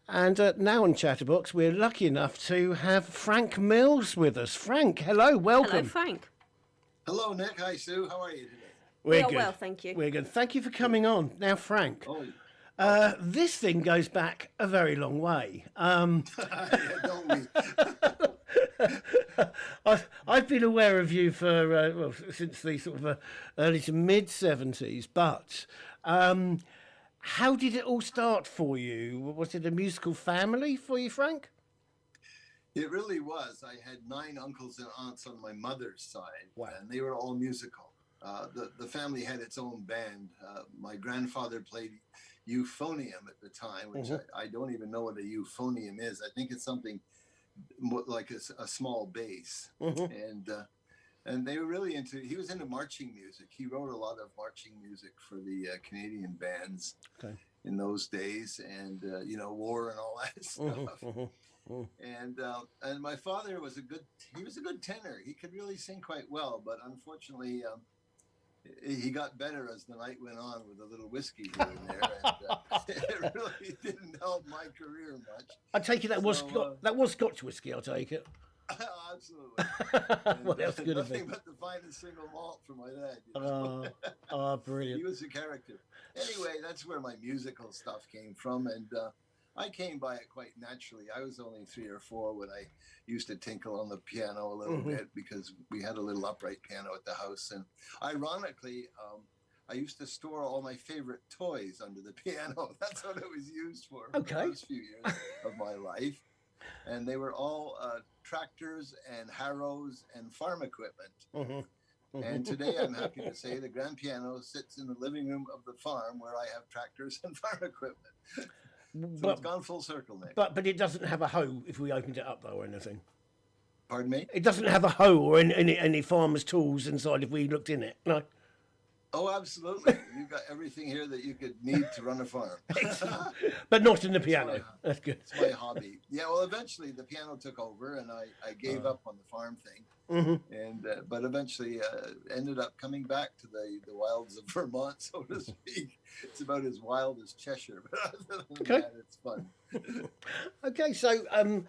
And now on Chatterbox, we're lucky enough to have Frank Mills with us. Frank, hello, Hello, welcome. Frank. Hello, Nick. Hi, Sue. How are you today? We We're are good. well, thank you. We're good. Thank you for coming on. Now, Frank, Oh, welcome. this thing goes back a very long way. Yeah, don't we? I've been aware of you for since the sort of early to mid 70s, but how did it all start for you? Was it a musical family for you, Frank? It really was. I had 9 uncles and aunts on my mother's side, Wow. and they were all musical. The family had its own band. My grandfather played euphonium at the time, which I don't even know what a euphonium is. I think it's something like a small bass, and they were really into. He was into marching music. He wrote a lot of marching music for the Canadian bands in those days, and war and all that stuff. And my father was a good tenor. He could really sing quite well, but unfortunately he got better as the night went on with a little whiskey here and there, and it really didn't help my career much. I take it that was Scotch whiskey. I'll take it. Absolutely. What else could it Nothing be? but the finest single malt for my dad. Brilliant. He was a character. Anyway, that's where my musical stuff came from, and I came by it quite naturally. I was only 3 or 4 when I used to tinkle on the piano a little bit, because we had a little upright piano at the house. And ironically, I used to store all my favorite toys under the piano. That's what it was used for the first few years of my life. And they were all tractors and harrows and farm equipment. And today I'm happy to say the grand piano sits in the living room of the farm where I have tractors and farm equipment. So it's gone full circle, Nick. But it doesn't have a hoe if we opened it up, though, or anything. Pardon me? It doesn't have a hoe or any farmer's tools inside if we looked in it. No. Oh, absolutely. You've got everything here that you could need to run a farm. But not in the piano. That's good. It's my hobby. Yeah, well, eventually the piano took over, and I gave up on the farm thing. And but eventually ended up coming back to the wilds of Vermont, so to speak. It's about as wild as Cheshire, but other than that, it's fun. Okay, so I'm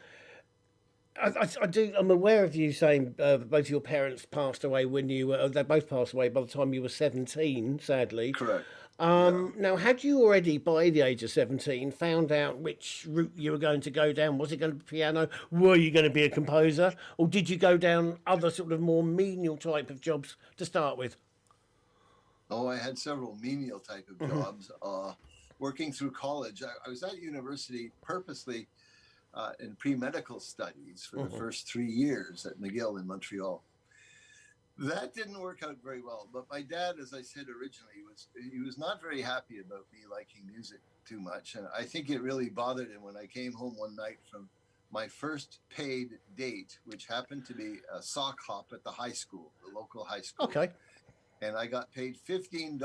aware of you saying both your parents passed away when you were. They both passed away by the time you were 17, sadly. Correct. Now, had you already, by the age of 17, found out which route you were going to go down? Was it going to be piano? Were you going to be a composer? Or did you go down other sort of more menial type of jobs to start with? Oh, I had several menial type of jobs. Working through college, I was at university purposely in pre-medical studies for the first 3 years at McGill in Montreal. That didn't work out very well. But my dad, as I said originally, he was not very happy about me liking music too much. And I think it really bothered him when I came home one night from my first paid date, which happened to be a sock hop at the high school, the local high school. Okay. And I got paid $15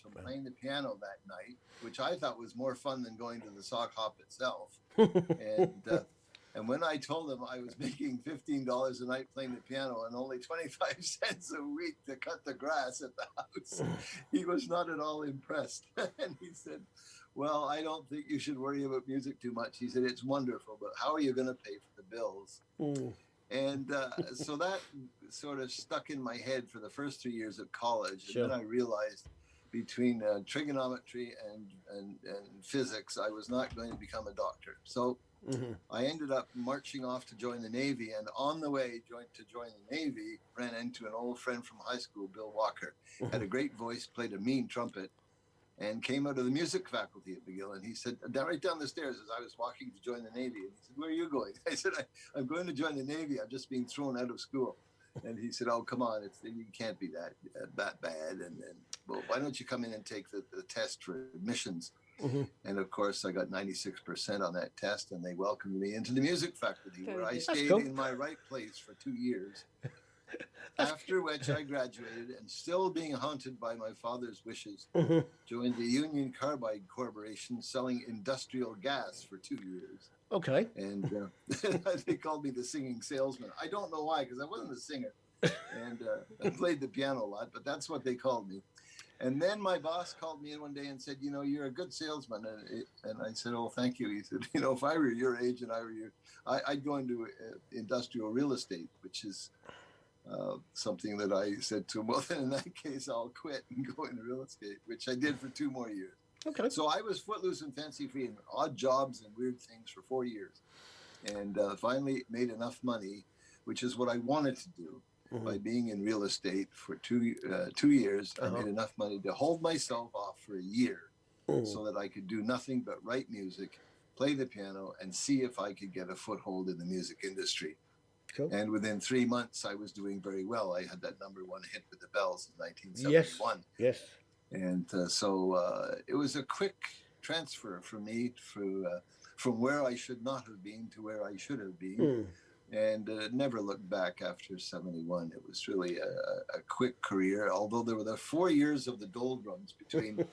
from playing the piano that night, which I thought was more fun than going to the sock hop itself. And when I told him I was making $15 a night playing the piano and only 25 cents a week to cut the grass at the house, he was not at all impressed. And he said, well, I don't think you should worry about music too much. He said, it's wonderful, but how are you going to pay for the bills? And so that sort of stuck in my head for the first 3 years of college. And then I realized between trigonometry and physics, I was not going to become a doctor. So I ended up marching off to join the Navy. And on the way to join the Navy, ran into an old friend from high school, Bill Walker. Had a great voice, played a mean trumpet, and came out of the music faculty at McGill. And he said, right down the stairs as I was walking to join the Navy. And he said, where are you going? I said, I'm going to join the Navy. I'm just being thrown out of school. And he said, oh, come on. You can't be that bad. And well, why don't you come in and take the test for admissions? And of course, I got 96% on that test, and they welcomed me into the music faculty, where I stayed in my right place for 2 years. After which I graduated, and still being haunted by my father's wishes, joined the Union Carbide Corporation, selling industrial gas for 2 years. Okay. And they called me the singing salesman. I don't know why, because I wasn't a singer. And I played the piano a lot, but that's what they called me. And then my boss called me in one day and said, you're a good salesman. And I said, oh, thank you. He said, if I were your age and I were I'd go into industrial real estate, which is something that I said to him, well, then in that case, I'll quit and go into real estate, which I did for 2 more years. Okay. So I was footloose and fancy free in odd jobs and weird things for 4 years. And finally made enough money, which is what I wanted to do. By being in real estate for 2 years, I made enough money to hold myself off for a year so that I could do nothing but write music, play the piano, and see if I could get a foothold in the music industry. Cool. And within 3 months, I was doing very well. I had that #1 hit with the Bells in 1971. Yes. And so it was a quick transfer for me from where I should not have been to where I should have been. And never looked back after 71. It was really a quick career, although there were the 4 years of the doldrums between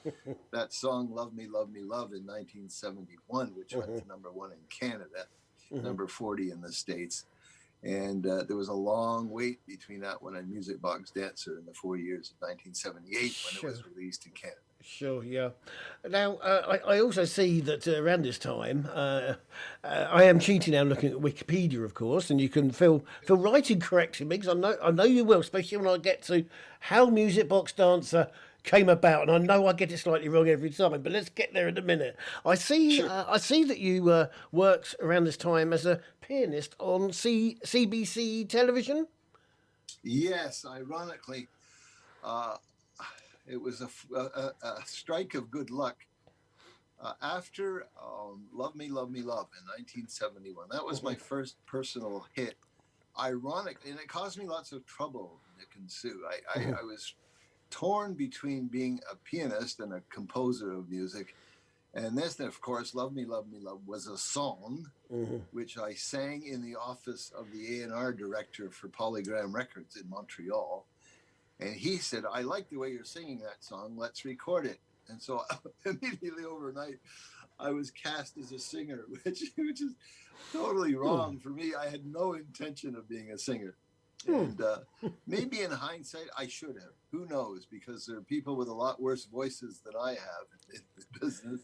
that song Love Me, Love Me, Love in 1971, which went to #1 in Canada, number 40 in the States. And there was a long wait between that one and Music Box Dancer in the 4 years of 1978 when it was released in Canada. Sure, yeah. Now, I also see that around this time, I am cheating now looking at Wikipedia, of course, and you can feel right in correcting me, because I know you will, especially when I get to how Music Box Dancer came about, and I know I get it slightly wrong every time, but let's get there in a minute. I see that you worked around this time as a pianist on CBC television. Yes, ironically, it was a strike of good luck. After Love Me, Love Me, Love in 1971, that was my first personal hit. Ironically, and it caused me lots of trouble, Nick and Sue. I was torn between being a pianist and a composer of music. And this, of course, Love Me, Love Me, Love was a song which I sang in the office of the A&R director for Polygram Records in Montreal. And he said, I like the way you're singing that song. Let's record it. And so immediately overnight, I was cast as a singer, which is totally wrong for me. I had no intention of being a singer. And maybe in hindsight, I should have. Who knows? Because there are people with a lot worse voices than I have in the business.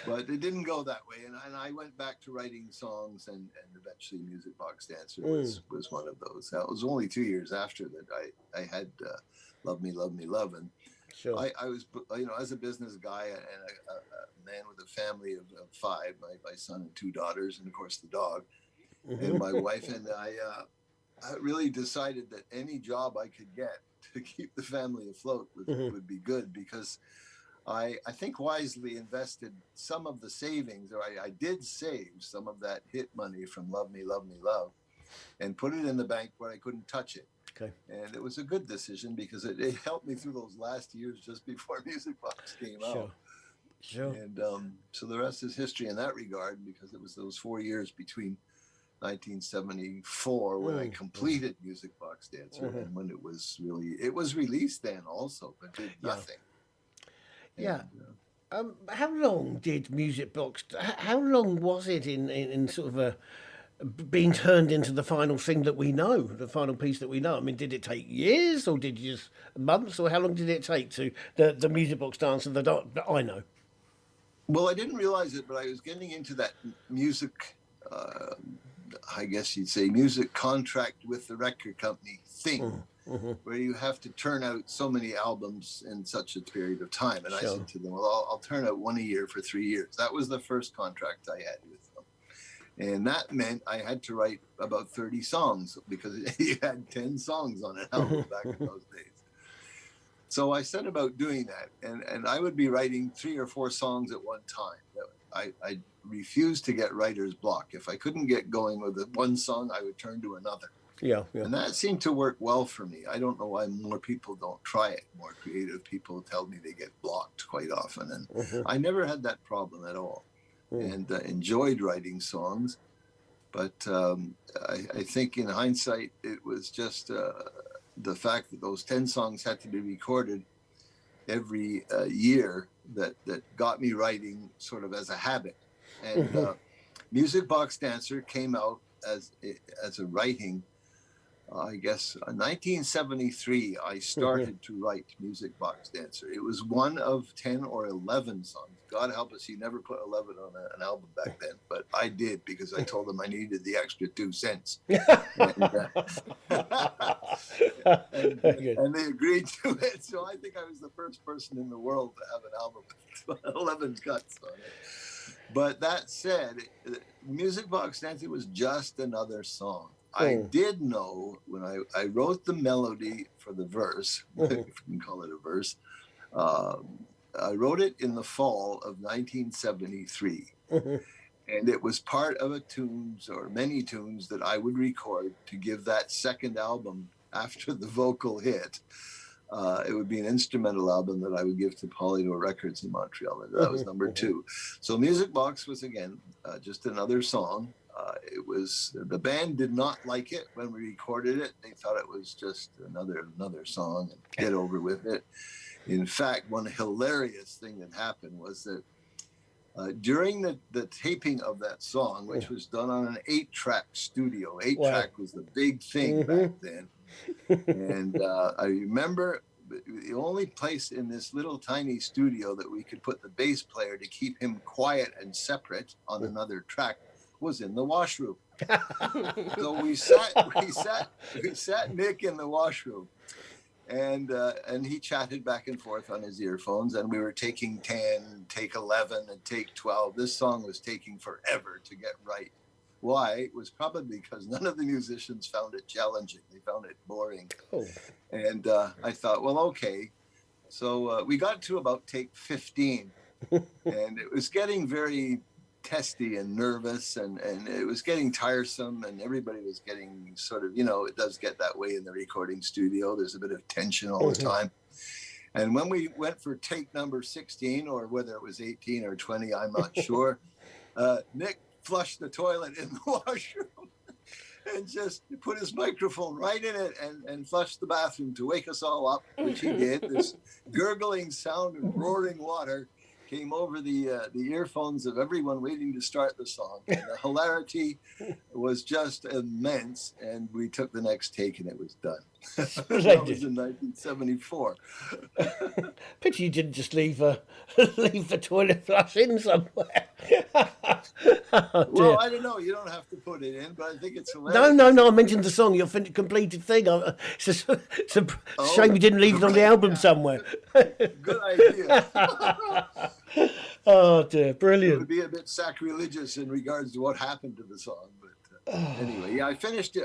But it didn't go that way. And I went back to writing songs, and eventually Music Box Dancer was one of those. That was only 2 years after that I had Love Me, Love Me, Love. And I was, as a business guy and a man with a family of 5, my son and 2 daughters, and of course the dog, and my wife and I really decided that any job I could get to keep the family afloat would be good, because I think wisely invested some of the savings, or I did save some of that hit money from Love Me, Love Me, Love, and put it in the bank where I couldn't touch it. Okay. And it was a good decision, because it helped me through those last years just before Music Box came out. Sure. And so the rest is history in that regard, because it was those 4 years between 1974 when I completed Music Box Dancer, and when it was released then also, but did nothing. Yeah. How long did Music Box? How long was it in sort of being turned into the final thing that we know, the final piece that we know? I mean, did it take years, or did you just months, or how long did it take to the Music Box Dancer that I know? Well, I didn't realize it, but I was getting into that music. I guess you'd say music contract with the record company thing. Where you have to turn out so many albums in such a period of time. And I said to them, well, I'll turn out 1 a year for 3 years. That was the first contract I had with them. And that meant I had to write about 30 songs, because you had 10 songs on an album back in those days. So I set about doing that. And I would be writing 3 or 4 songs at one time. I refused to get writer's block. If I couldn't get going with one song, I would turn to another. Yeah. And that seemed to work well for me. I don't know why more people don't try it. More creative people tell me they get blocked quite often. And I never had that problem at all, and enjoyed writing songs. But I think in hindsight, it was just the fact that those 10 songs had to be recorded every year that got me writing sort of as a habit. And Music Box Dancer came out as a writing I guess 1973, I started to write Music Box Dancer. It was one of 10 or 11 songs. God help us, you never put 11 on an album back then, but I did because I told them I needed the extra 2 cents. And they agreed to it. So I think I was the first person in the world to have an album with 11 cuts on it. But that said, Music Box Dancing was just another song. I did know when I wrote the melody for the verse, if you can call it a verse, I wrote it in the fall of 1973. And it was part of a tunes or many tunes that I would record to give that second album after the vocal hit. It would be an instrumental album that I would give to Polydor Records in Montreal. That was number 2. So Music Box was, again, just another song. It was, the band did not like it when we recorded it. They thought it was just another song and get over with it. In fact, one hilarious thing that happened was that during the taping of that song, which was done on an 8-track studio, 8-track was the big thing back then. And I remember the only place in this little tiny studio that we could put the bass player to keep him quiet and separate on another track was in the washroom. So we sat Nick in the washroom, and he chatted back and forth on his earphones, and we were taking 10, take 11, and take 12. This song was taking forever to get right. Why? It was probably because none of the musicians found it challenging. They found it boring. And I thought, well, okay. So we got to about take 15, and it was getting very testy and nervous, and it was getting tiresome, and everybody was getting sort of, it does get that way in the recording studio. There's a bit of tension all the time. And when we went for take number 16, or whether it was 18 or 20, I'm not sure, Nick flushed the toilet in the washroom and just put his microphone right in it and flushed the bathroom to wake us all up, which he did. This gurgling sound of roaring water came over the earphones of everyone waiting to start the song. And the hilarity was just immense, and we took the next take and it was done. That was in 1974. Pity you didn't just leave the toilet flush in somewhere. Well, I don't know. You don't have to put it in, but I think it's hilarious. No. I mentioned the song, your completed thing. It's a shame you didn't leave it on the album somewhere. Good idea. Oh dear, brilliant. It would be a bit sacrilegious in regards to what happened to the song, but anyway, yeah, I finished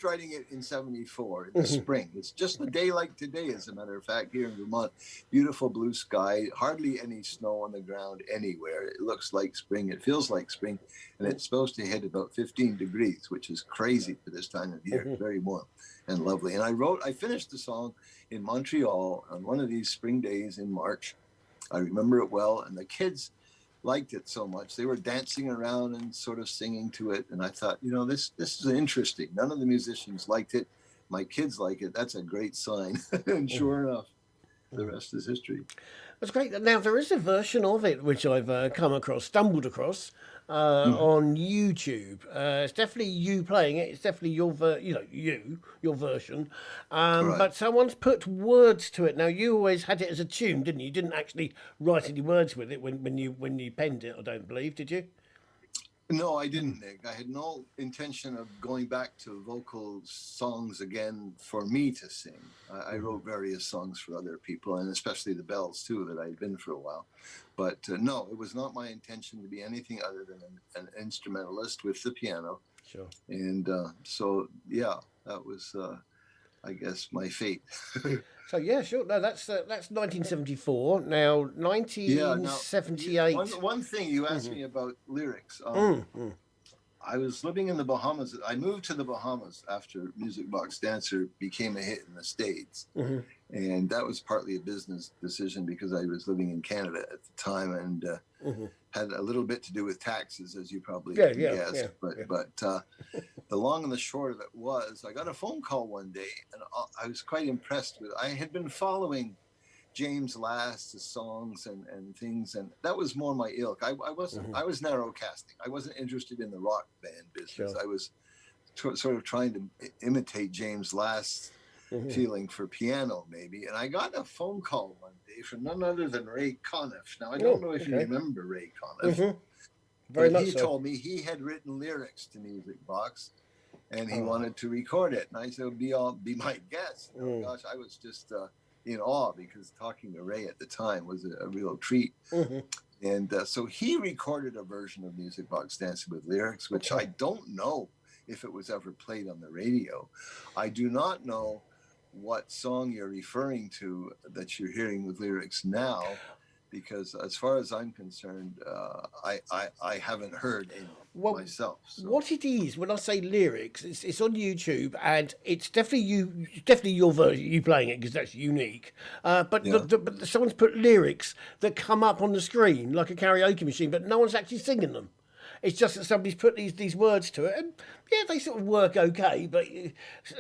writing it in 74 in the spring. It's just a day like today, as a matter of fact, here in Vermont. Beautiful blue sky, hardly any snow on the ground anywhere. It looks like spring. It feels like spring, and it's supposed to hit about 15 degrees, which is crazy for this time of year. Very warm and lovely. And I finished the song in Montreal on one of these spring days in March. I remember it well, and the kids liked it so much. They were dancing around and sort of singing to it. And I thought, this is interesting. None of the musicians liked it. My kids like it. That's a great sign. And sure enough, the rest is history. That's great. Now, there is a version of it which I've stumbled across on YouTube. It's definitely you playing it. It's definitely your version. Right. But someone's put words to it. Now, you always had it as a tune, didn't you? You didn't actually write any words with it when you penned it, I don't believe, did you? No, I didn't, Nick. I had no intention of going back to vocal songs again for me to sing. I wrote various songs for other people, and especially the bells, too, that I'd been for a while. But no, it was not my intention to be anything other than an instrumentalist with the piano. Sure. And so, yeah, that was, I guess, my fate. So yeah, sure. No, that's 1974. Now 1978. One thing you asked me about lyrics. I was living in the Bahamas. I moved to the Bahamas after Music Box Dancer became a hit in the States, and that was partly a business decision because I was living in Canada at the time and had a little bit to do with taxes, as you probably guessed. But the long and the short of it was, I got a phone call one day, and I was quite impressed with. I had been following James Last's songs and things, and that was more my ilk. I was narrow casting. I wasn't interested in the rock band business. Sure. I was sort of trying to imitate James Last's feeling for piano, maybe. And I got a phone call one day from none other than Ray Conniff. Now, I don't know if you remember Ray Conniff, Very but much he so. told me he had written lyrics to Music Box and he wanted to record it. And I said, be my guest. Oh, gosh, I was just in awe because talking to Ray at the time was a real treat. And so he recorded a version of Music Box Dancing with Lyrics, which I don't know if it was ever played on the radio. I do not know what song you're referring to that you're hearing with lyrics now, because as far as I'm concerned, I haven't heard any myself. So. What it is, when I say lyrics, it's on YouTube, and it's definitely your version, you playing it, because that's unique. But someone's put lyrics that come up on the screen like a karaoke machine, but no one's actually singing them. It's just that somebody's put these words to it, and yeah, they sort of work okay, but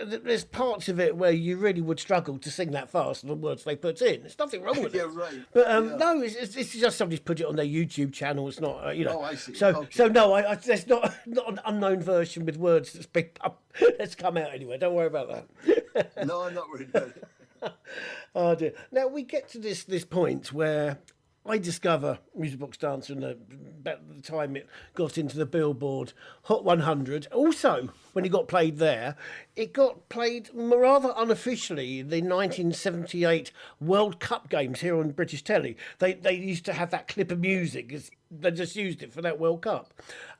there's parts of it where you really would struggle to sing that fast, the words they put in. There's nothing wrong with it. Right. But no, it's just somebody's put it on their YouTube channel. It's not, Oh, I see. So no, there's not an unknown version with words that's come out anyway. Don't worry about that. No, I'm not worried about it. Oh dear. Now we get to this point where I discover Music Box Dancer about the time it got into the Billboard Hot 100. Also, when it got played there, it got played rather unofficially in the 1978 World Cup games here on British telly. They used to have that clip of music. They just used it for that World Cup.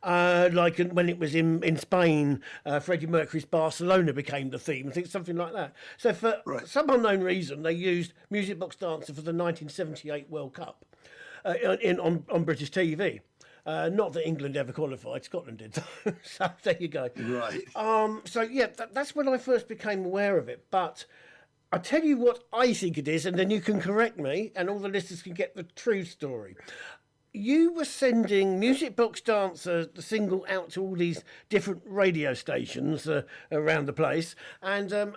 Like when it was in Spain, Freddie Mercury's Barcelona became the theme. I think something like that. So for some unknown reason, they used Music Box Dancer for the 1978 World Cup on British TV. Not that England ever qualified, Scotland did. So there you go. Right. So yeah, that's when I first became aware of it. But I'll tell you what I think it is, and then you can correct me, and all the listeners can get the true story. You were sending Music Box Dancer, the single, out to all these different radio stations around the place, and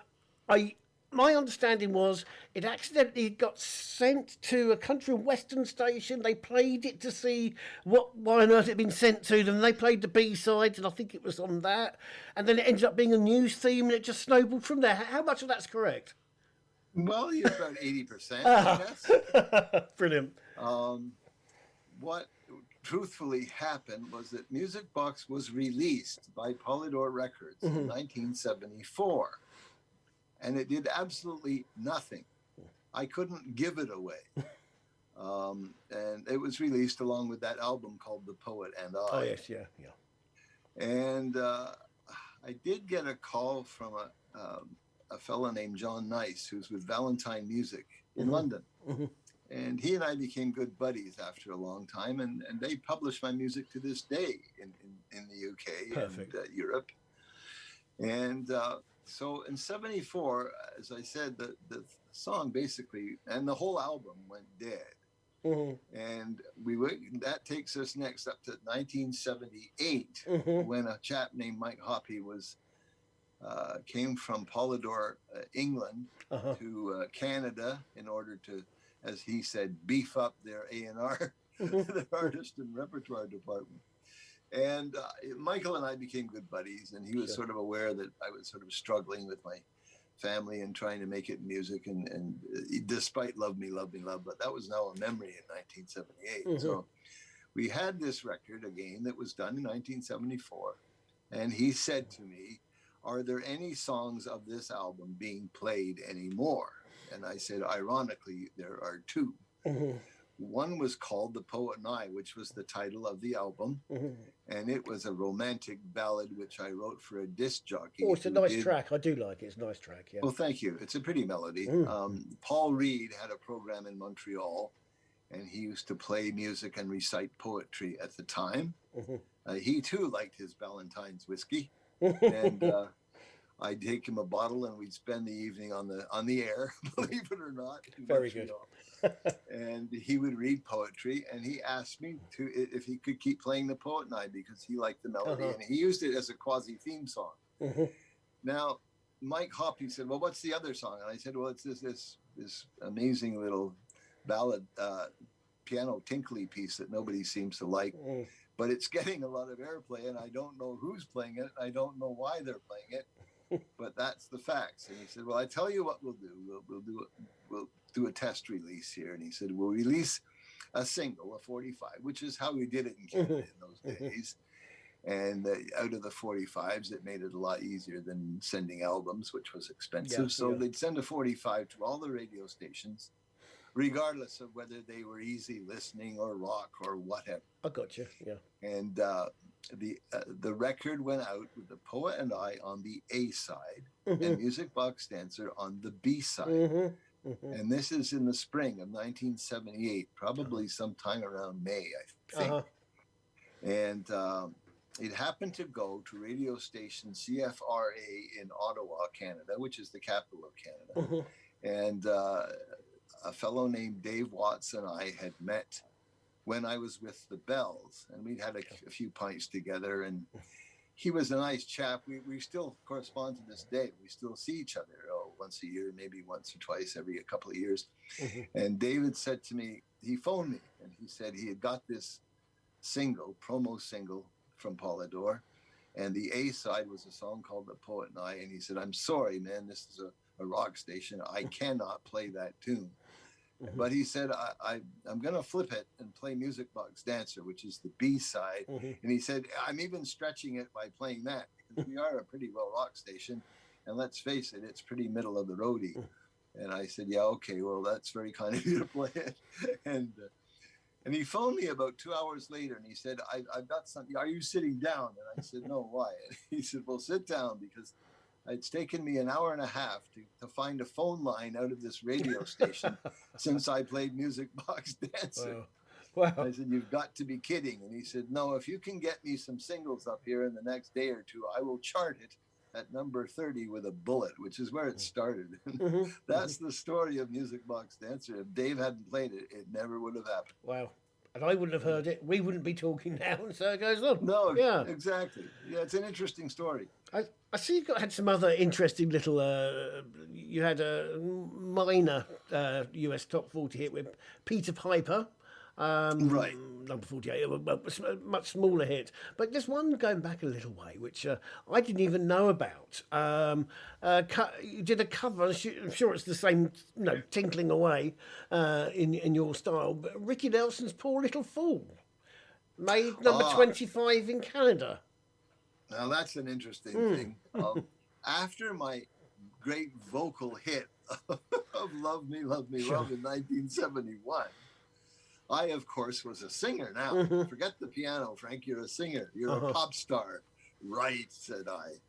my understanding was it accidentally got sent to a country and western station. They played it to see why on earth it had been sent to them. They played the B-sides, and I think it was on that. And then it ended up being a news theme, and it just snowballed from there. How much of that's correct? Well, you're about 80%, I guess. Brilliant. What truthfully happened was that Music Box was released by Polydor Records in 1974. And it did absolutely nothing. I couldn't give it away. And it was released along with that album called The Poet and I. Oh, yes, yeah. And I did get a call from a fella named John Nice, who's with Valentine Music in London. And he and I became good buddies after a long time. And they publish my music to this day in the UK and Europe. And so in 74, as I said, the song basically, and the whole album went dead. And that takes us next up to 1978, when a chap named Mike Hoppy came from Polydor, England, to Canada in order to, as he said, beef up their A&R, their artist and repertoire department. And Michael and I became good buddies, and he was sort of aware that I was sort of struggling with my family and trying to make it in music, and despite Love Me, Love Me, Love, but that was now a memory in 1978. So we had this record again that was done in 1974, and he said to me, are there any songs of this album being played anymore? And I said, ironically, there are two. One was called The Poet and I, which was the title of the album. And it was a romantic ballad, which I wrote for a disc jockey. Oh, it's a nice track. I do like it. It's a nice track, yeah. Well, thank you. It's a pretty melody. Paul Reed had a program in Montreal, and he used to play music and recite poetry at the time. He, too, liked his Ballantine's whiskey. And I'd take him a bottle, and we'd spend the evening on the air, believe it or not. Very good. And he would read poetry, and he asked me if he could keep playing The Poet and I, because he liked the melody, and he used it as a quasi theme song. Now, Mike Hoppy said, well, what's the other song? And I said, well, it's this amazing little ballad piano tinkly piece that nobody seems to like. but it's getting a lot of airplay, and I don't know who's playing it. I don't know why they're playing it, but that's the facts. And he said, well, I tell you what we'll do. We'll do a test release here. And he said, we'll release a single, a 45, which is how we did it in Canada in those days. And out of the 45s, it made it a lot easier than sending albums, which was expensive. They'd send a 45 to all the radio stations, regardless of whether they were easy listening or rock or whatever. I got you. Yeah. And the record went out with The Poet and I on the A side, and Music Box Dancer on the B side. And this is in the spring of 1978, probably sometime around May, I think. And it happened to go to radio station CFRA in Ottawa, Canada, which is the capital of Canada. And a fellow named Dave Watts and I had met when I was with the Bells, and we'd had a few pints together, and he was a nice chap. We still correspond to this day. We still see each other once a year, maybe once or twice every couple of years. And David said to me, he phoned me, and he said he had got this promo single from Polydor, and the A side was a song called The Poet and I, and he said, I'm sorry, man, this is a rock station. I cannot play that tune. But he said, I'm going to flip it and play Music Box Dancer, which is the B side. And he said, I'm even stretching it by playing that, because we are a pretty well rock station. And let's face it, it's pretty middle of the roadie. And I said, yeah, okay, well, that's very kind of you to play it. And he phoned me about 2 hours later, and he said, I've got something. Are you sitting down? And I said, no, why? And he said, well, sit down, because it's taken me an hour and a half to find a phone line out of this radio station since I played Music Box Dancer. Wow. I said, you've got to be kidding. And he said, no, if you can get me some singles up here in the next day or two, I will chart it at number 30 with a bullet, which is where it started. That's the story of Music Box Dancer. If Dave hadn't played it, it never would have happened. Wow. And I wouldn't have heard it. We wouldn't be talking now, and so it goes on. No, yeah, exactly. Yeah, it's an interesting story. I see you had some other interesting little. You had a minor US top 40 hit with Peter Piper. Right. Number 48, a much smaller hit. But there's one going back a little way, which I didn't even know about. You did a cover, I'm sure it's the same, tinkling away in your style, but Ricky Nelson's Poor Little Fool, made number 25 in Canada. Now that's an interesting thing. After my great vocal hit of Love Me, Love Me, Love in 1971, I, of course, was a singer now. Forget the piano, Frank. You're a singer. You're a pop star. Right, said I.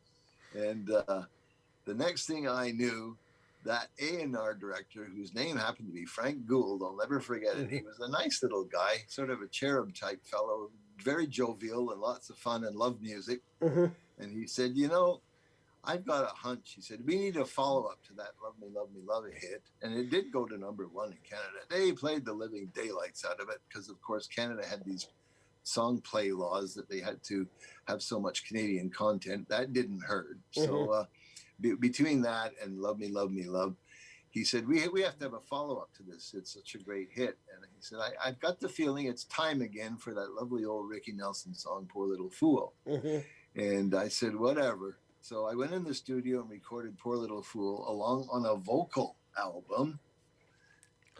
And the next thing I knew, that A&R director, whose name happened to be Frank Gould, I'll never forget it. He was a nice little guy, sort of a cherub-type fellow, very jovial and lots of fun and loved music. And he said, I've got a hunch. He said, we need a follow-up to that Love Me, Love Me, Love hit. And it did go to number 1 in Canada. They played the living daylights out of it because, of course, Canada had these song play laws that they had to have so much Canadian content. That didn't hurt. So between that and Love Me, Love Me, Love, he said, we have to have a follow-up to this. It's such a great hit. And he said, I've got the feeling it's time again for that lovely old Ricky Nelson song, Poor Little Fool. And I said, whatever. So I went in the studio and recorded Poor Little Fool along on a vocal album.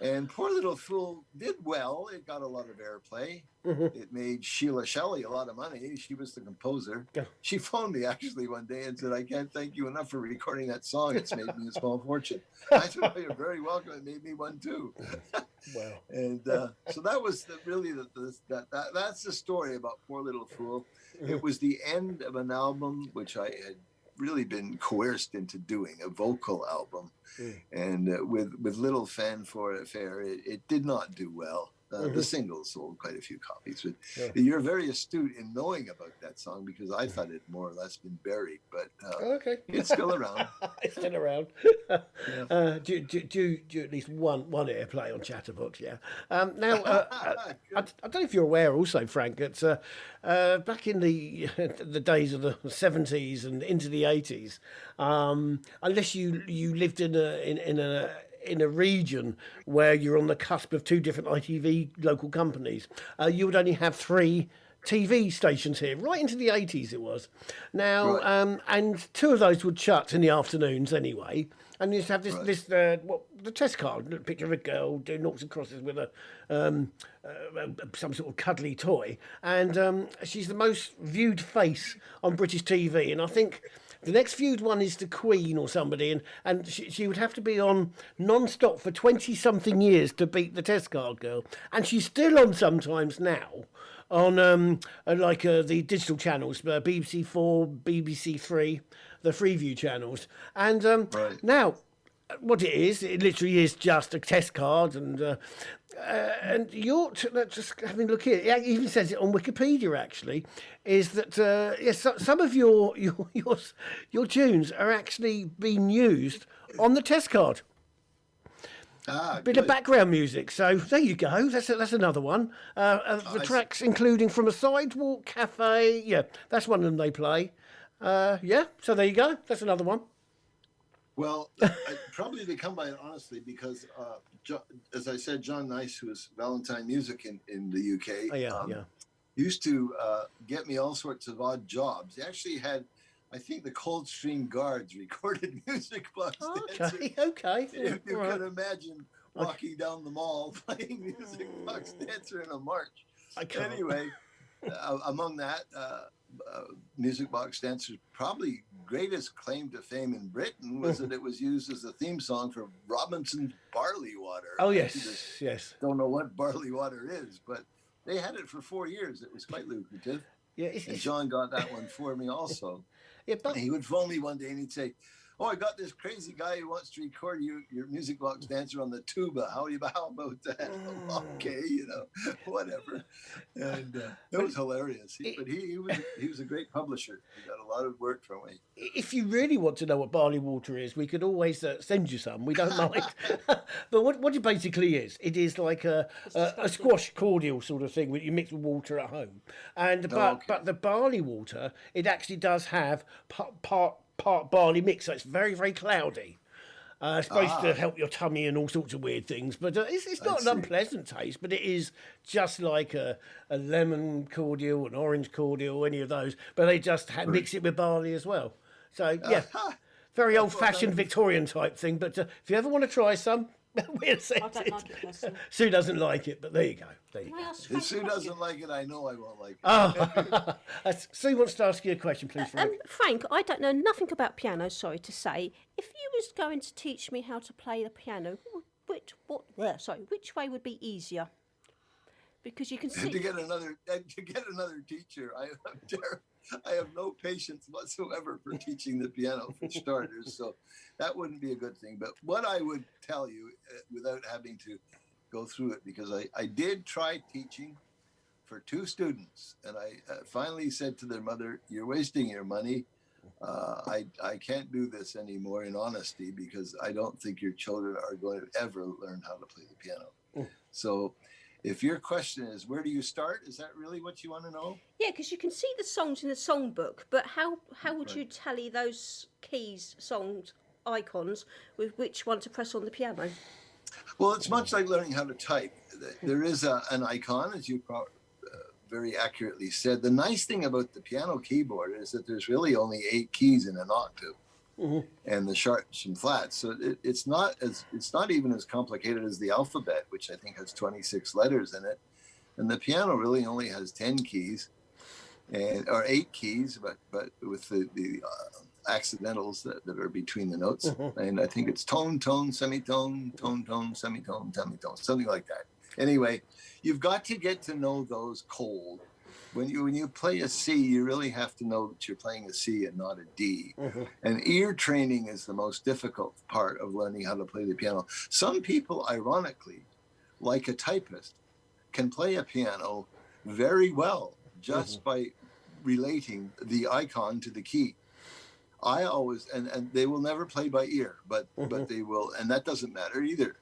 And Poor Little Fool did well. It got a lot of airplay. It made Sheila Shelley a lot of money. She was the composer. She phoned me actually one day and said, I can't thank you enough for recording that song. It's made me a small fortune. I said, well, you're very welcome. It made me one too. Wow. And so that was that's the story about Poor Little Fool. It was the end of an album which I had really been coerced into doing, a vocal album. And with little fanfare, it did not do well. The singles sold quite a few copies. But you're very astute in knowing about that song, because I thought it more or less been buried, but it's still around. It's still around. Do at least one airplay on Chatterbox, yeah. Now, I don't know if you're aware also, Frank, that back in the days of the 70s and into the 80s, unless you lived in a region where you're on the cusp of two different ITV local companies, you would only have three TV stations here, right into the 80s it was. Now, Right. and two of those would shut in the afternoons anyway. And you used to have Right. the test card, a picture of a girl doing noughts and crosses with some sort of cuddly toy. And she's the most viewed face on British TV. And I think the next viewed one is the Queen or somebody. And she would have to be on non-stop for 20-something years to beat the test card girl. And she's still on sometimes now on the digital channels, BBC Four, BBC Three, the Freeview channels, and Right. now what it literally is just a test card, and let's just having a look here. It even says it on Wikipedia. Actually, is that yes, some of your tunes are actually being used on the test card. Ah, Bit good. of background music, so there you go. That's another one. The I see. tracks including From a Sidewalk Cafe. Yeah, that's one of them they play. Yeah, so there you go. That's another one. Well, probably they come by it honestly because, as I said, John Nice, who is Valentine Music in the UK, Oh, yeah. used to get me all sorts of odd jobs. He actually had, I think, the Coldstream Guards recorded music box dancers. Okay. If you All right. can imagine walking down the mall playing music box dancer in a march. I can't. Anyway, among that, music box dancer's probably greatest claim to fame in Britain was that it was used as a theme song for Robinson's Barley Water. Oh, I yes, just yes. don't know what barley water is, but they had it for 4 years. It was quite lucrative. Yeah, And John got that one for me also. yeah, but He would phone me one day and he'd say, "Oh, I got this crazy guy who wants to record your music box dancer on the tuba. How about that?" Okay, whatever. And it was hilarious. But he was a great publisher. He got a lot of work from me. if you really want to know what barley water is, we could always send you some. We don't mind. But what it basically is, it is like a squash cordial sort of thing that you mix with water at home. And but the barley water, it actually does have part barley mix, so it's very, very cloudy. It's supposed to help your tummy and all sorts of weird things, but it's not an see. unpleasant taste, but it is just like a lemon cordial, an orange cordial, any of those, but they just mix it with barley as well. So, yeah, very old-fashioned Victorian type thing, but if you ever want to try some, we'll send I don't it. like it personally. Sue doesn't like it, but there you go. There you Can go. I ask If Frank a Sue question? doesn't like it, I know I won't like it. Oh, Sue wants to ask you a question, please, Frank. Frank, I don't know nothing about piano, sorry to say. If you was going to teach me how to play the piano, which way would be easier? Because you can see... to get another teacher, I have no patience whatsoever for teaching the piano for starters, so that wouldn't be a good thing. But what I would tell you, without having to go through it, because I did try teaching for 2 students, and I finally said to their mother, "You're wasting your money. I can't do this anymore in honesty, because I don't think your children are going to ever learn how to play the piano." So if your question is, where do you start? Is that really what you want to know? Yeah, because you can see the songs in the songbook, but how would you tally those keys, songs, icons, with which one to press on the piano? Well, it's much like learning how to type. There is an icon, as you very accurately said. The nice thing about the piano keyboard is that there's really only 8 keys in an octave, and the sharps and flats. So it's not even as complicated as the alphabet, which I think has 26 letters in it. And the piano really only has 10 keys, or 8 keys, but with the accidentals that are between the notes. And I think it's tone, tone, semitone, tone, tone, semitone, semitone, something like that. Anyway, you've got to get to know those cold. When you play a C, you really have to know that you're playing a C and not a D. And ear training is the most difficult part of learning how to play the piano. Some people, ironically, like a typist, can play a piano very well just by relating the icon to the key. I always, and they will never play by ear, but they will, and that doesn't matter either.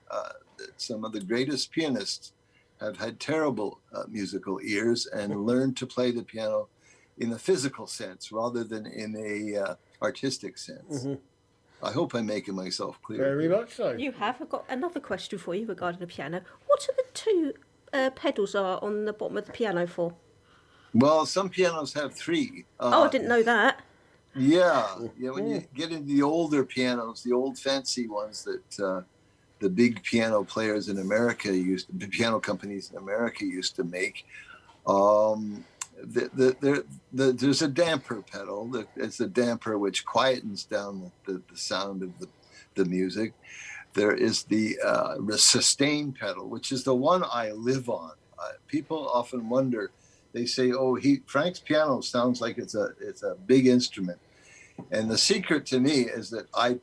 Some of the greatest pianists have had terrible musical ears and learned to play the piano in a physical sense rather than in a artistic sense. I hope I'm making myself clear. Very much so. You have. I've got another question for you regarding the piano. What are the 2 pedals are on the bottom of the piano for? Well, some pianos have three. Oh, I didn't know that. Yeah. When you get into the older pianos, the old fancy ones that the big piano players in America the piano companies in America used to make. There's a damper pedal. It's a damper which quietens down the sound of the music. There is the sustain pedal, which is the one I live on. People often wonder. They say, "Oh, Frank's piano sounds like it's a big instrument," and the secret to me is that I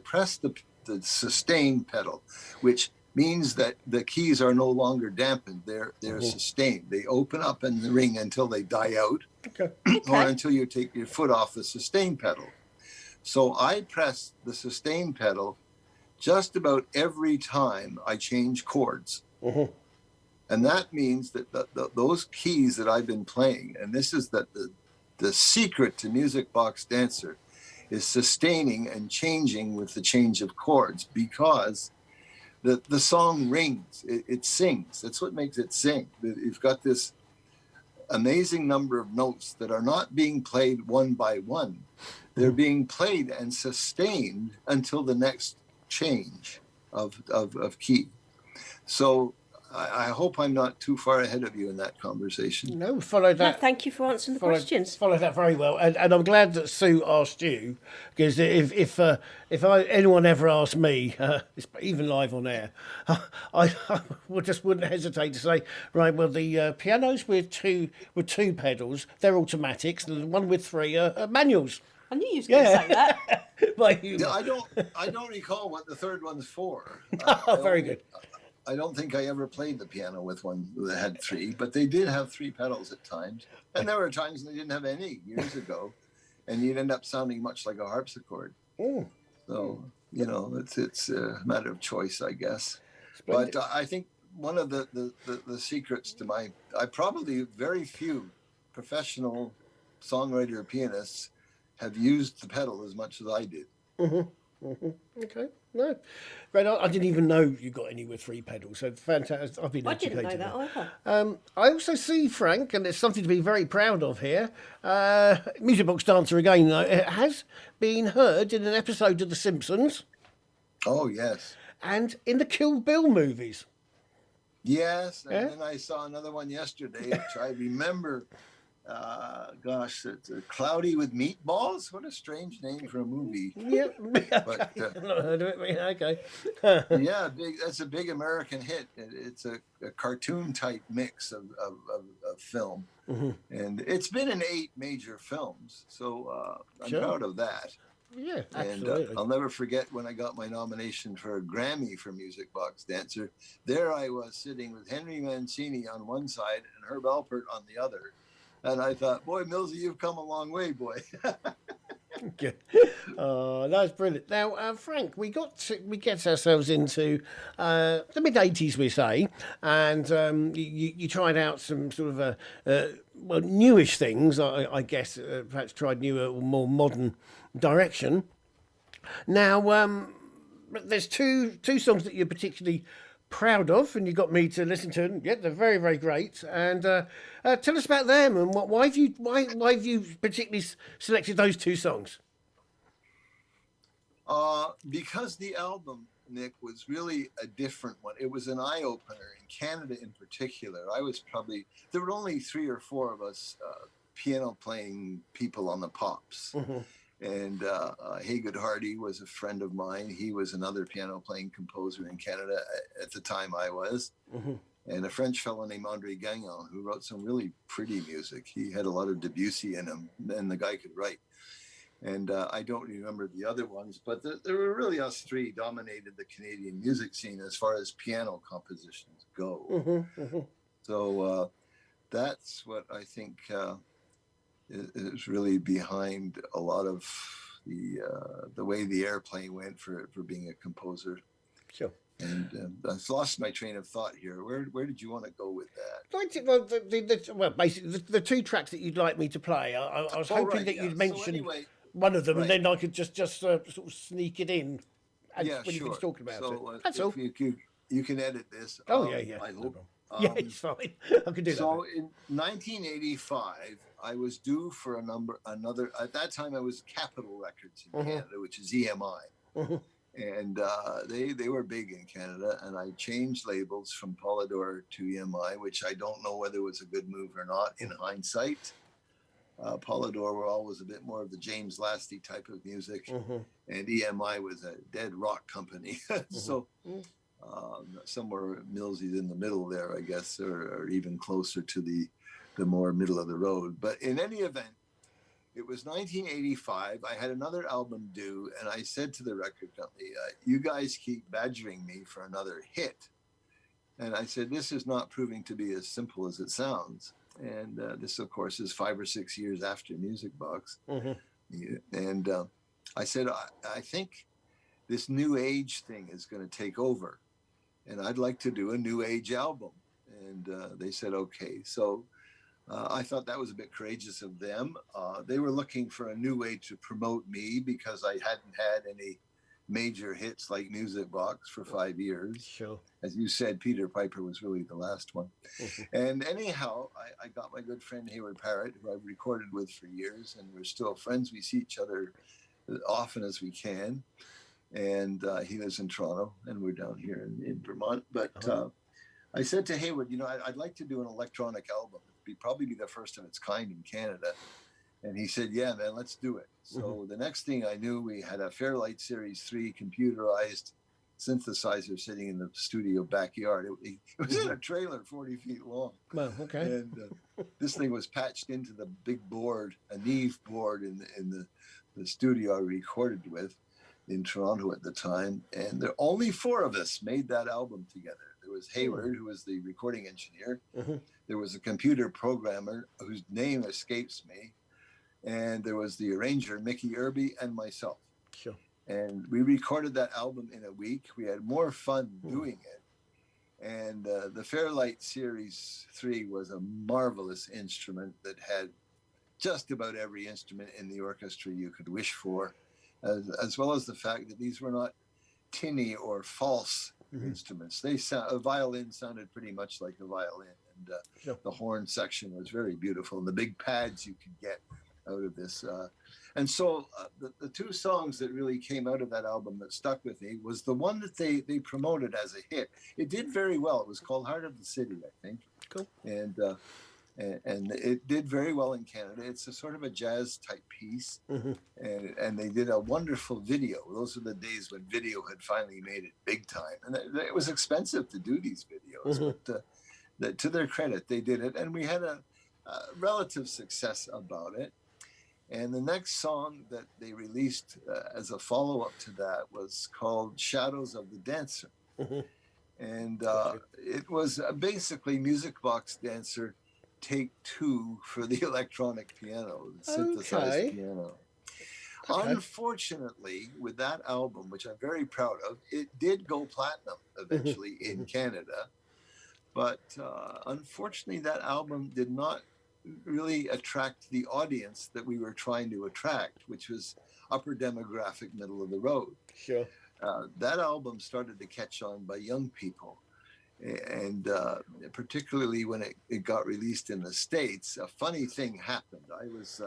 press the sustain pedal, which means that the keys are no longer dampened. They're sustained. They open up in the ring until they die out, or until you take your foot off the sustain pedal. So I press the sustain pedal just about every time I change chords. And that means that those keys that I've been playing, and this is the secret to Music Box Dancer, is sustaining and changing with the change of chords, because the song rings, it sings. That's what makes it sing. You've got this amazing number of notes that are not being played one by one. They're being played and sustained until the next change of key. So I hope I'm not too far ahead of you in that conversation. No, follow that. No, thank you for answering the questions. Follow that very well, and I'm glad that Sue asked you, because if anyone ever asked me, even live on air, I wouldn't hesitate to say, right, well, the pianos with two pedals, they're automatics, and the one with three are manuals. I knew you was going to say that. I don't recall what the third one's for. Very good. I don't think I ever played the piano with one that had three, but they did have three pedals at times. And there were times they didn't have any years ago, and you'd end up sounding much like a harpsichord. So, it's a matter of choice, I guess. Splendid. But I think one of the secrets to I probably very few professional songwriter pianists have used the pedal as much as I did. Okay, no, great. I didn't even know you got any with three pedals. So fantastic. I've been educated. I didn't know that either. I also see, Frank, and it's something to be very proud of here. Music Box Dancer again, though, it has been heard in an episode of The Simpsons. Oh yes. And in the Kill Bill movies. Yes, and then I saw another one yesterday, which I remember. It's Cloudy with Meatballs. What a strange name for a movie. Yeah, but I've not heard of it. Okay. Yeah, that's a big American hit. It's a cartoon type mix of film, and it's been in 8 major films. So I'm proud of that. Yeah, absolutely. And I'll never forget when I got my nomination for a Grammy for Music Box Dancer. There I was sitting with Henry Mancini on one side and Herb Alpert on the other. And I thought, boy, Millsy, you've come a long way, boy. Good. That's brilliant. Now, Frank, we get ourselves into the mid-80s, we say, and you tried out some sort of newish things, I guess, perhaps tried newer or more modern direction. Now, there's two songs that you're particularly proud of, and you got me to listen to them. Yeah, they're very, very great. And tell us about them, and why have you particularly selected those 2 songs? Because the album, Nick, was really a different one. It was an eye-opener in Canada in particular. There were only 3 or 4 of us piano playing people on the pops. And Haygood Hardy was a friend of mine. He was another piano playing composer in Canada at the time I was. And a French fellow named André Gagnon, who wrote some really pretty music. He had a lot of Debussy in him, and the guy could write. And I don't remember the other ones, but there were really us 3 dominated the Canadian music scene as far as piano compositions go. So that's what I think is really behind a lot of the way the airplane went for being a composer. Sure. And I've lost my train of thought here. Where did you want to go with that? Well, basically, the 2 tracks that you'd like me to play, I was hoping that you'd mention one of them, and then I could just sort of sneak it in when you were talking about it. That's all. You can edit this. Oh, yeah. I Yeah, it's fine. I can do So in 1985, I was due for another. At that time, I was Capitol Records in Canada, which is EMI, and they were big in Canada. And I changed labels from Polydor to EMI, which I don't know whether it was a good move or not in hindsight. Polydor were always a bit more of the James Lasty type of music, and EMI was a dead rock company. So. Somewhere Millsy's in the middle there, I guess, or even closer to the more middle of the road. But in any event, it was 1985. I had another album due, and I said to the record company, "You guys keep badgering me for another hit." And I said, "This is not proving to be as simple as it sounds." And this, of course, is 5 or 6 years after Music Box. And I said, I think this new age thing is going to take over. And I'd like to do a new age album. And they said, okay. So I thought that was a bit courageous of them. They were looking for a new way to promote me because I hadn't had any major hits like Music Box for 5 years. Sure. As you said, Peter Piper was really the last one. And anyhow, I got my good friend Hayward Parrott, who I've recorded with for years, and we're still friends. We see each other as often as we can. And he lives in Toronto, and we're down here in Vermont. But I said to Hayward, I'd like to do an electronic album. It'd probably be the first of its kind in Canada. And he said, yeah, man, let's do it. So the next thing I knew, we had a Fairlight Series 3 computerized synthesizer sitting in the studio backyard. It was in a trailer 40 feet long. Well, okay. And this thing was patched into the big board, a Neve board in the studio I recorded with in Toronto at the time. And there only 4 of us made that album together. There was Hayward, who was the recording engineer. There was a computer programmer whose name escapes me. And there was the arranger, Mickey Irby, and myself. Sure. And we recorded that album in a week. We had more fun doing it. And the Fairlight Series 3 was a marvelous instrument that had just about every instrument in the orchestra you could wish for, as well as the fact that these were not tinny or false instruments. A violin sounded pretty much like a violin, and the horn section was very beautiful, and the big pads you could get out of this. And so the 2 songs that really came out of that album that stuck with me was the one that they promoted as a hit. It did very well. It was called Heart of the City, I think. Cool. And it did very well in Canada. It's a sort of a jazz type piece. And they did a wonderful video. Those were the days when video had finally made it big time. And it was expensive to do these videos, but to their credit, they did it. And we had a relative success about it. And the next song that they released as a follow-up to that was called Shadows of the Dancer. And it was basically Music Box Dancer Take 2 for the electronic piano, the synthesized piano. Okay. Unfortunately, with that album, which I'm very proud of, it did go platinum eventually in Canada. But unfortunately, that album did not really attract the audience that we were trying to attract, which was upper demographic, middle of the road. Sure. That album started to catch on by young people. And particularly when it got released in the States, a funny thing happened. I was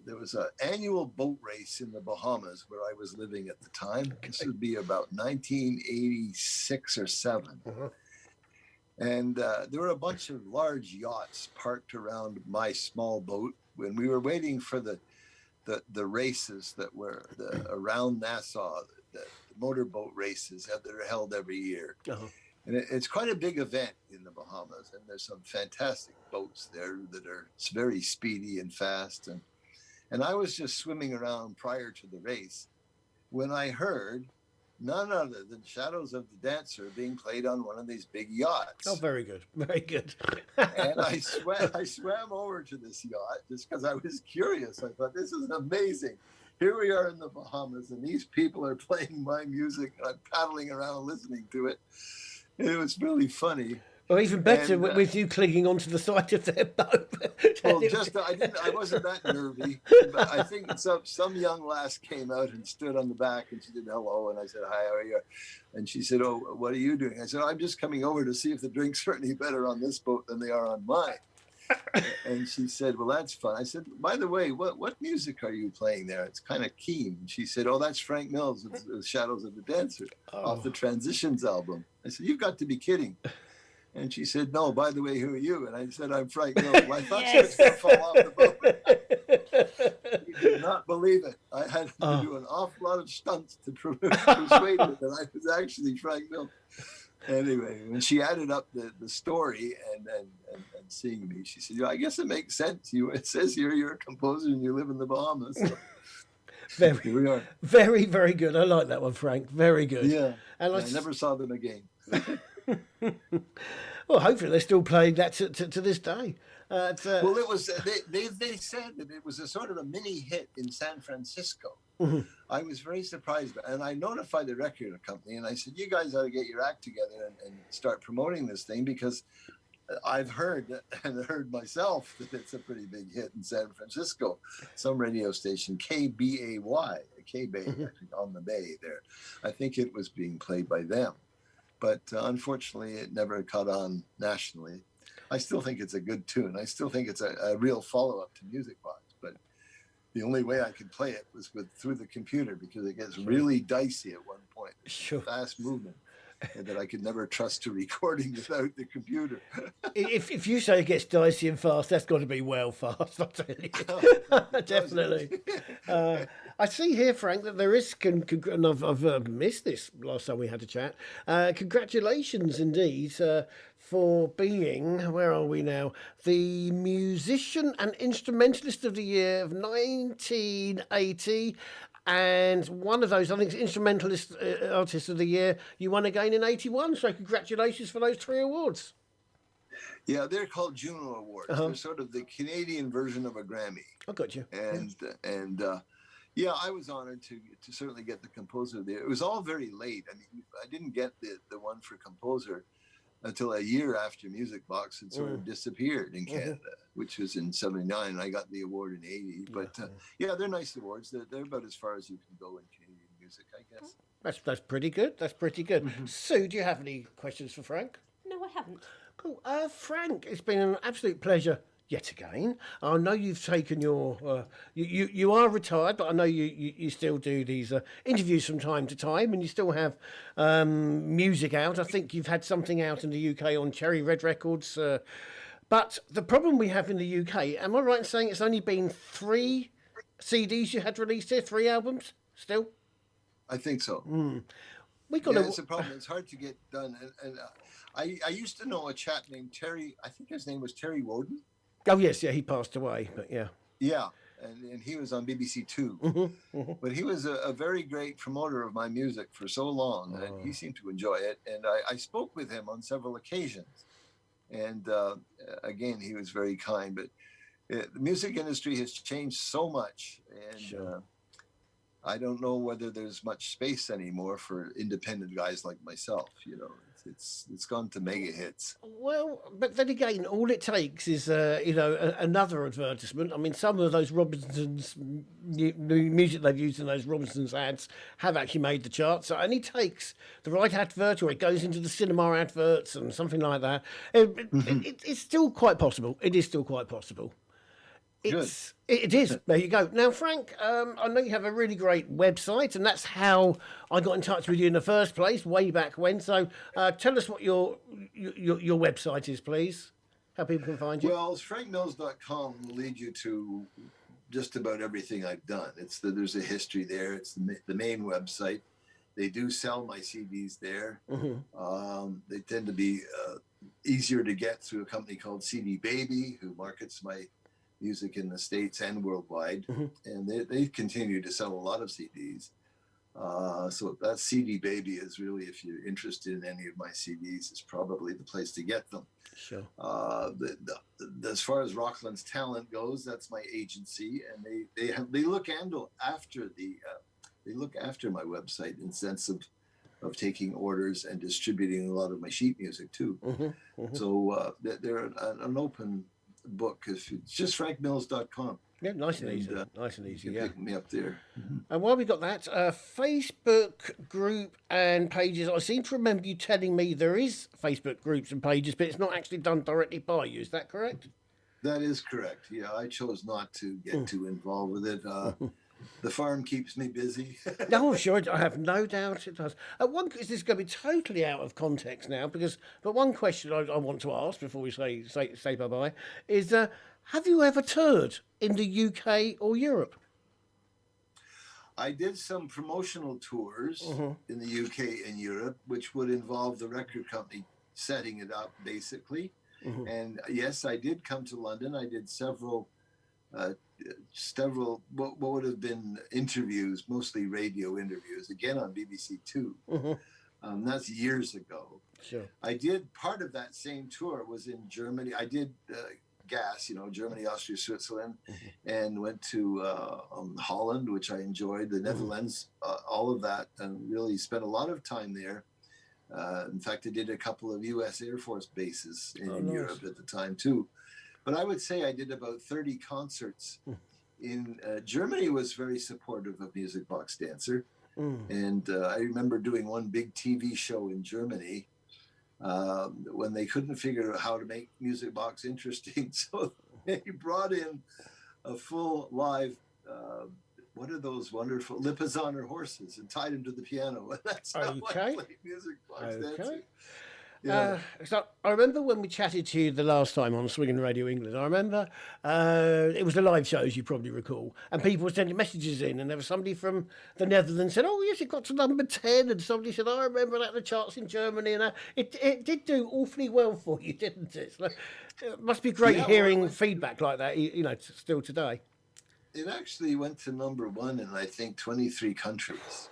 there was an annual boat race in the Bahamas where I was living at the time. This would be about 1986 or 7. And there were a bunch of large yachts parked around my small boat when we were waiting for the races that were around Nassau, the motorboat races that are held every year. And it's quite a big event in the Bahamas, and there's some fantastic boats there that are very speedy and fast. And I was just swimming around prior to the race when I heard none other than Shadows of the Dancer being played on one of these big yachts. Oh, very good. Very good. And I swam over to this yacht just because I was curious. I thought, this is amazing. Here we are in the Bahamas, and these people are playing my music, and I'm paddling around listening to it. It was really funny. Or even better, And with you clinging onto the side of their boat. well, just I wasn't that nervy, but I think some young lass came out and stood on the back, and she said hello, and I said hi, how are you? And she said, oh, what are you doing? I said, I'm just coming over to see if the drinks are any better on this boat than they are on mine. And she said, well, that's fun. I said, by the way, what music are you playing there? It's kind of keen. And she said, oh, that's Frank Mills with the Shadows of the Dancer off the Transitions album. I said, you've got to be kidding. And she said, no, by the way, who are you? And I said, I'm Frank Mills. Well, I thought she was going to fall off the boat. You did not believe it. I had to do an awful lot of stunts to persuade her that I was actually Frank Mills. Anyway, when she added up the story and seeing me, she said, I guess it makes sense. It says here you're a composer and you live in the Bahamas. So Very, here we are. very, very good. I like that one, Frank. Very good. Yeah. And I never saw them again. Well, hopefully they're still playing that to this day. Well, it was. They said that it was a sort of a mini hit in San Francisco. Mm-hmm. I was very surprised, and I notified the record company, and I said, "You guys ought to get your act together and start promoting this thing because I've heard and heard myself that it's a pretty big hit in San Francisco. Some radio station, KBAY, K-Bay, on the bay there. I think it was being played by them, but unfortunately, it never caught on nationally. I still think it's a good tune. I still think it's a real follow-up to Music Box, but the only way I could play it was through the computer because it gets really dicey at one point. Sure. Fast movement. That I could never trust to recording without the computer. If you say it gets dicey and fast, that's got to be well fast, I'll tell you. Definitely. I see here, Frank, that there is, and I've missed this last time we had a chat. Congratulations indeed for being, where are we now, the musician and instrumentalist of the year of 1980. And one of those, I think, instrumentalist artist of the year, you won again in 81. So congratulations for those 3 awards. Yeah, they're called Juno Awards. They're sort of the Canadian version of a Grammy. I got you. And yeah, I was honored to certainly get the composer of the year. It was all very late. I mean, I didn't get the one for composer until a year after Music Box had sort of disappeared in Canada, which was in 79. And I got the award in 80. But yeah, they're nice awards. They're about as far as you can go in Canadian music, I guess. That's pretty good. That's pretty good. Sue, do you have any questions for Frank? No, I haven't. Cool. Frank, it's been an absolute pleasure yet again. I know you've taken your... you are retired, but I know you still do these interviews from time to time, and you still have music out. I think you've had something out in the UK on Cherry Red Records. But the problem we have in the UK, am I right in saying it's only been 3 CDs you had released here, 3 albums still? I think so. It's a problem. It's hard to get done. And I used to know a chap named Terry. I think his name was Terry Woden. Oh, yes, yeah, he passed away, but yeah. Yeah, and he was on BBC Two. But he was a very great promoter of my music for so long, and he seemed to enjoy it. And I spoke with him on several occasions. And again, he was very kind. But the music industry has changed so much, and I don't know whether there's much space anymore for independent guys like myself. You know, it's gone to mega hits. Well, but then again, all it takes is another advertisement. I mean, some of those Robinsons music they've used in those Robinsons ads have actually made the charts. So it only takes the right advert, or it goes into the cinema adverts and something like that. It's still quite possible. It is still quite possible. It is. There you go. Now, Frank, I know you have a really great website, and that's how I got in touch with you in the first place, way back when. So tell us what your website is, please. How people can find you. Well, frankmills.com will lead you to just about everything I've done. There's a history there. It's the main website. They do sell my CDs there. They tend to be easier to get through a company called CD Baby, who markets my music in the States and worldwide, and they continue to sell a lot of CDs. So that CD Baby is really, if you're interested in any of my CDs, is probably the place to get them. Sure. As far as Rockland's Talent goes, that's my agency, and they look after my website in sense of of taking orders and distributing a lot of my sheet music too. So they're an open book. If it's just frankmills.com. Yeah, nice and easy. Nice and easy, You can pick me up there. And while we got that, Facebook group and pages, I seem to remember you telling me there is Facebook groups and pages, but it's not actually done directly by you. Is that correct? That is correct. Yeah, I chose not to get too involved with it. The farm keeps me busy. No, sure, I have no doubt it does. This is going to be totally out of context now, but one question I want to ask before we say bye-bye is, have you ever toured in the UK or Europe? I did some promotional tours in the UK and Europe, which would involve the record company setting it up, basically. And yes, I did come to London. I did several what would have been interviews, mostly radio interviews, again on BBC Two. That's years ago. Sure. I did part of that same tour was in Germany. I did gas, Germany, Austria, Switzerland, and went to Holland, which I enjoyed, the Netherlands, all of that, and really spent a lot of time there. In fact, I did a couple of U.S. Air Force bases in Europe at the time too. But I would say I did about 30 concerts. In Germany was very supportive of Music Box Dancer. And I remember doing one big TV show in Germany when they couldn't figure out how to make Music Box interesting. So they brought in a full live, what are those wonderful Lipizzaner horses, and tied them to the piano. And that's how I played Music Box Dancer. Yeah. So I remember when we chatted to you the last time on Swinging Radio England, I remember it was the live shows, you probably recall, and people were sending messages in, and there was somebody from the Netherlands said, oh yes, it got to number 10, and somebody said, I remember that in the charts in Germany, and it did do awfully well for you, didn't it? So, it must be great hearing feedback like that, still today. It actually went to number 1 in, I think, 23 countries.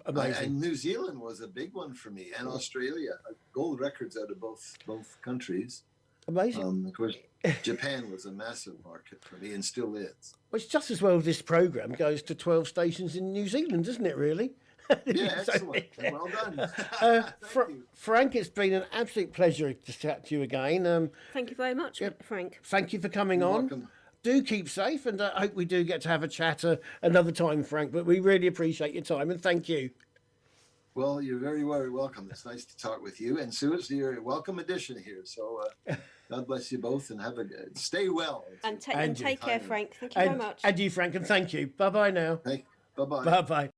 Amazing. And New Zealand was a big one for me, and Australia. Gold records out of both countries. Amazing. Of course, Japan was a massive market for me, and still is. Well, it's just as well this programme goes to 12 stations in New Zealand, isn't it, really? Yeah, excellent. Well done. Thank you. Frank, it's been an absolute pleasure to chat to you again. Thank you very much, Frank. Thank you for coming on. Welcome. Do keep safe, and I hope we do get to have a chat another time, Frank. But we really appreciate your time, and thank you. Well, you're very, very welcome. It's nice to talk with you. And Sue, it's your welcome addition here. So God bless you both, and stay well. And take care, Frank. Thank you very much. And you, Frank, and thank you. Bye-bye now. Bye-bye. Bye-bye.